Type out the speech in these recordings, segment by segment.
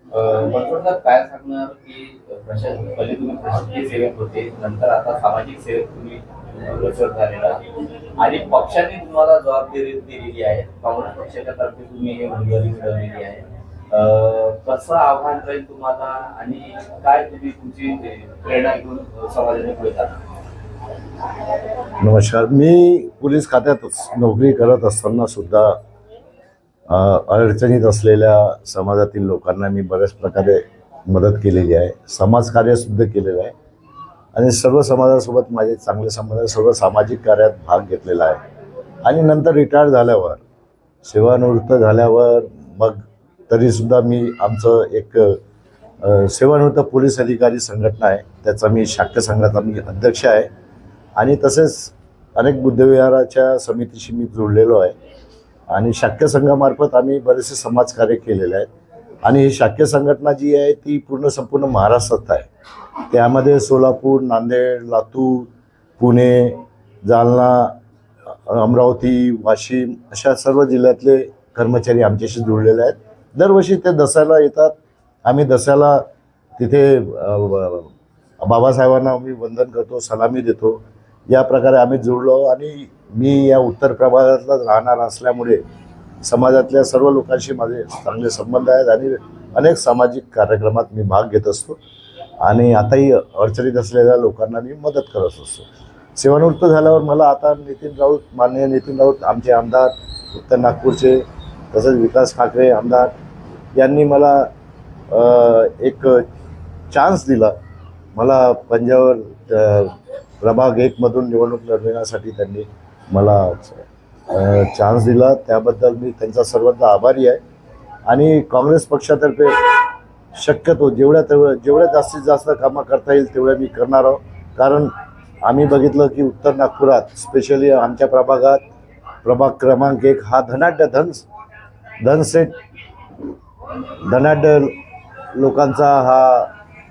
मनोरंजक काय सांगणार की पहिले तुम्ही प्रशासकीय सेवेत होते, नंतर आता सामाजिक सेवेत तुम्ही अग्रेसर झालेला आणि पक्षाने तुम्हाला जबाबदारी दिलेली आहे. काँग्रेस पक्षाच्या तर्फे तुम्ही हे उमेदवारी मिळवलेली आहे. कसं आव्हान राहील तुम्हाला आणि काय तुम्ही तुमची प्रेरणा घेऊन समाजाने पुढे जाणार? नमस्कार. मी पोलीस खात्यातच नोकरी करत असताना सुद्धा अडचणीत असलेल्या समाजातील लोकांना मी बऱ्याच प्रकारे मदत केलेली आहे. समाजकार्यसुद्धा केलेलं आहे आणि सर्व समाजासोबत माझे चांगले संबंध, सर्व सामाजिक कार्यात भाग घेतलेला आहे. आणि नंतर रिटायर झाल्यावर, सेवानिवृत्त झाल्यावर मग तरीसुद्धा मी आमचं एक सेवानिवृत्त पोलीस अधिकारी संघटना आहे, त्याचा मी शाक्य संघाचा मी अध्यक्ष आहे. आणि तसेच अनेक बुद्धविहाराच्या समितीशी मी जोडलेलो आहे आणि शाक्य संघामार्फत आम्ही बरेचसे समाजकार्य केलेले आहेत. आणि ही शाक्य संघटना जी आहे ती संपूर्ण महाराष्ट्रात आहे. त्यामध्ये सोलापूर, नांदेड, लातूर, पुणे, जालना, अमरावती, वाशिम अशा सर्व जिल्ह्यातले कर्मचारी आमच्याशी जोडलेले आहेत. दरवर्षी ते दसऱ्याला येतात. आम्ही दसऱ्याला तिथे बाबासाहेबांना आम्ही वंदन करतो, सलामी देतो. या प्रकारे आम्ही जोडलो. आणि मी या उत्तर प्रभागातलाच राहणार असल्यामुळे समाजातल्या सर्व लोकांशी माझे चांगले संबंध आहेत आणि अनेक सामाजिक कार्यक्रमात मी भाग घेत असतो आणि आताही अडचणीत असलेल्या लोकांना मी मदत करत असतो. सेवानिवृत्त झाल्यावर मला आता माननीय नितीन राऊत आमचे आमदार उत्तर नागपूरचे, तसंच विकास ठाकरे आमदार यांनी मला एक चान्स दिला. मला पंजावर प्रभाग 1मधून निवडणूक लढवण्यासाठी त्यांनी मला चान्स दिला. त्याबद्दल मी त्यांचा सर्वांचा आभारी आहे. आणि काँग्रेस पक्षातर्फे शक्यतो जेवढ्या जास्तीत जास्त कामं करता येईल तेवढ्या मी करणार आहोत. कारण आम्ही बघितलं की उत्तर नागपुरात स्पेशली आमच्या प्रभागात प्रभाग क्रमांक 1 हा धनाढ्य लोकांचा हा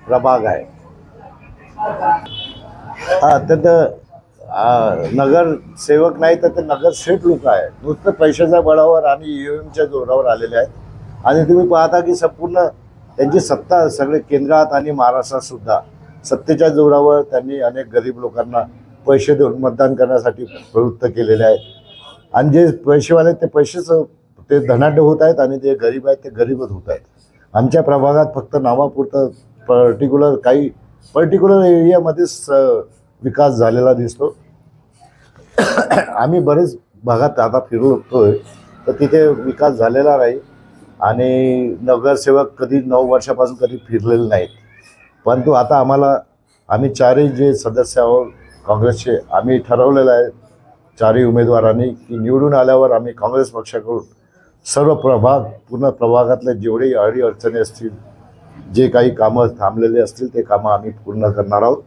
प्रभाग आहे. त्यात नगरसेवक नाही तर ते नगरसेठ लोक आहेत. नुसतं पैशाच्या बळावर आणि ईव्हीएमच्या जोरावर आलेले आहेत. आणि तुम्ही पाहता की संपूर्ण त्यांची सत्ता सगळे केंद्रात आणि महाराष्ट्रात सुद्धा सत्तेच्या जोरावर त्यांनी अनेक गरीब लोकांना पैसे देऊन मतदान करण्यासाठी प्रवृत्त केलेले आहेत. आणि जे पैसेवाले ते पैसेच ते धनाढ्य होत आहेत आणि जे गरीब आहेत ते गरीबच होत आहेत. आमच्या प्रभागात फक्त नावापुरतं पर्टिक्युलर एरियामध्येच विकास झालेला दिसतो. आम्ही बरेच भागात आता फिरतोय तर तिथे विकास झालेला नाही आणि नगरसेवक कधी 9 वर्षापासून कधी फिरलेले नाहीत. परंतु आता आम्ही चारही जे सदस्य आहोत काँग्रेसचे, आम्ही ठरवलेलं आहे चारही उमेदवारांनी की निवडून आल्यावर आम्ही काँग्रेस पक्षाकडून सर्व पूर्ण प्रभागातले जेवढेही अडीअडचणी असतील, जे काही कामं थांबलेले असतील ते कामं आम्ही पूर्ण करणार आहोत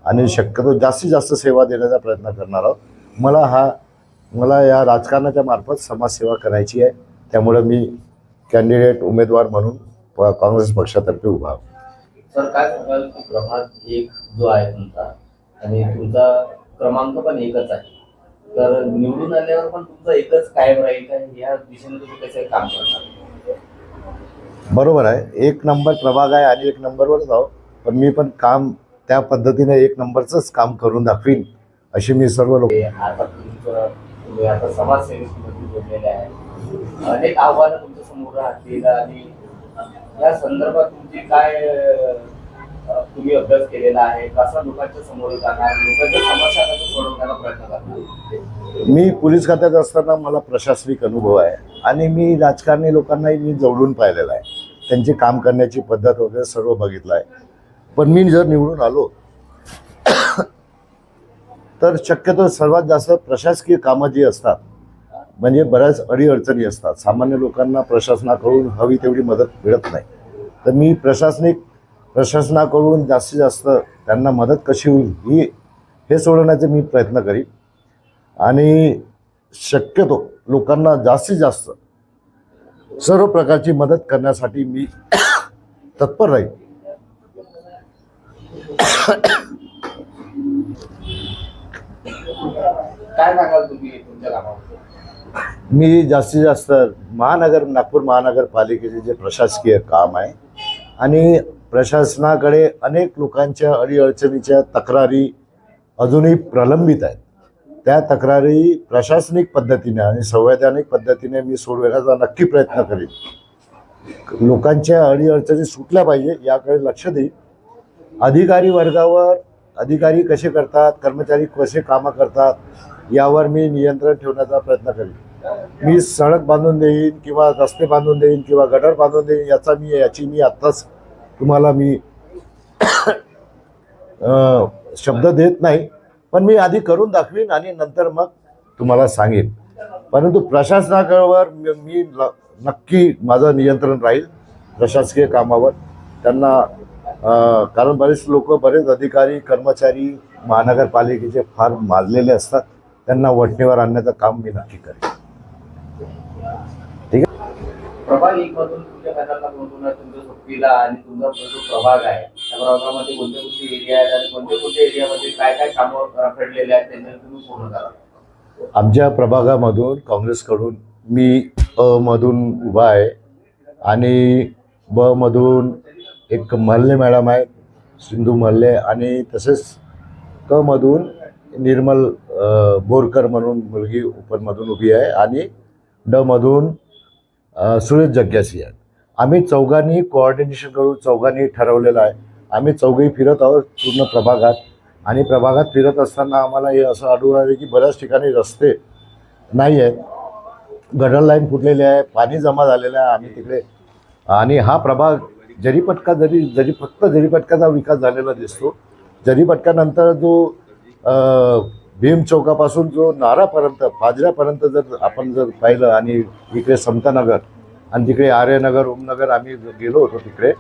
आणि शक्यतो जास्तीत जास्त सेवा देण्याचा प्रयत्न करणार आहोत. मला या राजकारणाच्या मार्फत समाजसेवा करायची आहे. त्यामुळे मी कॅन्डिडेट उमेदवार म्हणून काँग्रेस पक्षातर्फे उभा आहे. सर, काय सांगाल की प्रभाग 1 जो आहे तुमचा आणि तुमचा क्रमांक पण 1च आहे, तर निवडून आल्यावर पण तुमचं एकच कायम राहील का? या दिशेने तुम्ही कसं काम करणार? बरोबर आहे. 1 नंबर प्रभाग आहे आणि 1 नंबरवरच आहो. पण मी पण काम त्या पद्धतीने 1 नंबरचंच काम करून दाखवीन अशी मी सर्व लोक. तुम्ही आता समाजसेवेशी जोडलेले आहे. अनेक आव्हानं तुमच्या समोर राहतील आणि या संदर्भात तुमची काय तुम्ही अभ्यास केलेला आहे? कसा लोकांच्या समोर जाणार, लोकांच्या समस्या कशा सोडवण्याचा प्रयत्न करणार? मी पोलीस खात्यात असताना मला प्रशासनिक अनुभव आहे आणि मी राजकारणी लोकांनाही मी जवळून पाहिलेलं आहे. त्यांची काम करण्याची पद्धत वगैरे सर्व बघितलं आहे. पण मी जर निवडून आलो तर शक्यतो सर्वात जास्त प्रशासकीय कामं जी असतात, म्हणजे बऱ्याच अडीअडचणी असतात, सामान्य लोकांना प्रशासनाकडून हवी तेवढी मदत मिळत नाही. तर मी प्रशासनाकडून जास्तीत जास्त त्यांना मदत कशी होईल हे सोडवण्याचे मी प्रयत्न करीन आणि शक्यतो लोकांना जास्तीत जास्त सर्व प्रकारची मदत करण्यासाठी मी तत्पर राहील. काय सांगाल तुम्ही तुमच्या कामाबद्दल? मी जास्तीत जास्त नागपूर महानगरपालिकेचे जे प्रशासकीय काम आहे आणि प्रशासनाकडे अनेक लोकांच्या अडीअडचणीच्या तक्रारी अजूनही प्रलंबित आहेत. त्या तक्रारी प्रशासनिक पद्धतीने आणि संवैधानिक पद्धतीने मी सोडवण्याचा नक्की प्रयत्न करेन. लोकांच्या अडीअडचणी सुटल्या पाहिजे याकडे लक्ष देईल. अधिकारी वर्गावर अधिकारी कसे करतात, कर्मचारी कसे कामं करतात यावर मी नियंत्रण ठेवण्याचा प्रयत्न करेन. मी सडक बांधून देईन किंवा रस्ते बांधून देईन किंवा गटर बांधून देईन याची मी आत्ताच तुम्हाला मी शब्द देत नाही, पण मी आधी करून दाखवीन आणि नंतर मग तुम्हाला सांगेन. परंतु प्रशासनावर मी नक्की माझं नियंत्रण राहील प्रशासकीय कामावर. त्यांना कारण बरेच अधिकारी कर्मचारी महानगरपालिकेचे फार माजलेले असतात, त्यांना वठणीवर आणण्याचं काम मी नक्की करेन. ठीक आहे. प्रभाग 1 मधून तुमच्या खात्याला तुमच्या सोबतीला आणि तुमचा जो प्रभाग आहे त्या प्रभागामध्ये कोणते कोणते एरिया आहेत आणि कोणत्या एरियामध्ये काय काय कामं रखडलेले आहेत त्यांना तुम्ही पूर्ण करा. आमच्या प्रभागामधून काँग्रेसकडून मी मधून उभा आहे आणि मधून एक महल्ले मॅडम आहे, सिंधू महल्ले, आणि तसेच मधून निर्मल बोरकर म्हणून मुलगी मधून उभी आहे आणि मधून सुरेश जग्यासी आहे. आम्ही चौघांनी कोऑर्डिनेशन करून चौघांनी ठरवलेलं आहे. आम्ही चौघही फिरत आहोत पूर्ण प्रभागात आणि प्रभागात फिरत असताना आम्हाला हे असं आढळून आले की बऱ्याच ठिकाणी रस्ते नाही आहेत, गटर लाईन फुटलेले आहे, पाणी जमा झालेलं आहे आम्ही तिकडे. आणि हा प्रभाग फक्त जरीपटकाचा विकास झालेला दिसतो. जरीपटकानंतर जो भीम चौकापासून जो नारापर्यंत फाजऱ्यापर्यंत जर आपण पाहिलं आणि इकडे समतानगर आणि तिकडे आर्यनगर ओमनगर आम्ही गेलो होतो तिकडे,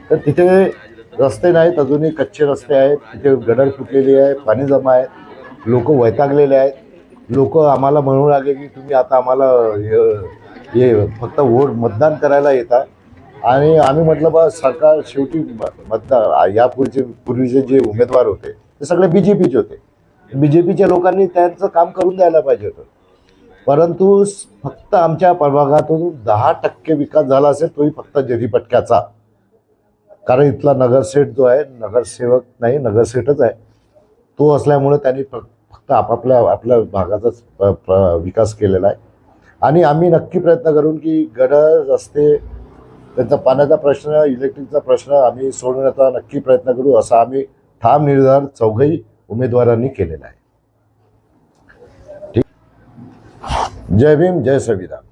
तर तिथे रस्ते नाहीत, अजूनही कच्चे रस्ते आहेत. तिथे गटर फुटलेली आहे, पाणी जमा आहे, लोक वैतागलेले आहेत. लोक आम्हाला म्हणू लागले की तुम्ही आता आम्हाला हे फक्त मतदान करायला येता. आणि आम्ही म्हटलं बा सरकार शेवटी पूर्वीचे जे उमेदवार होते ते सगळे BJPचे होते. BJPच्या लोकांनी त्यांचं काम करून द्यायला पाहिजे होतं. परंतु फक्त आमच्या प्रभागातून 10% विकास झाला असेल, तोही फक्त जरीपटक्याचा. कारण इथला नगरसेठ जो आहे, नगरसेवक नाही नगरसेठच आहे, तो असल्यामुळे त्यांनी फक्त आपल्या भागाचाच विकास केलेला आहे. आणि आम्ही नक्की प्रयत्न करून की गटर रस्ते त्यांचा पाण्याचा प्रश्न इलेक्ट्रिकचा प्रश्न आम्ही सोडवण्याचा नक्की प्रयत्न करू, असा आम्ही ठाम निर्धार चौघही उमेदवारांनी केलेला आहे. ठीक. जय भीम, जय संविधान.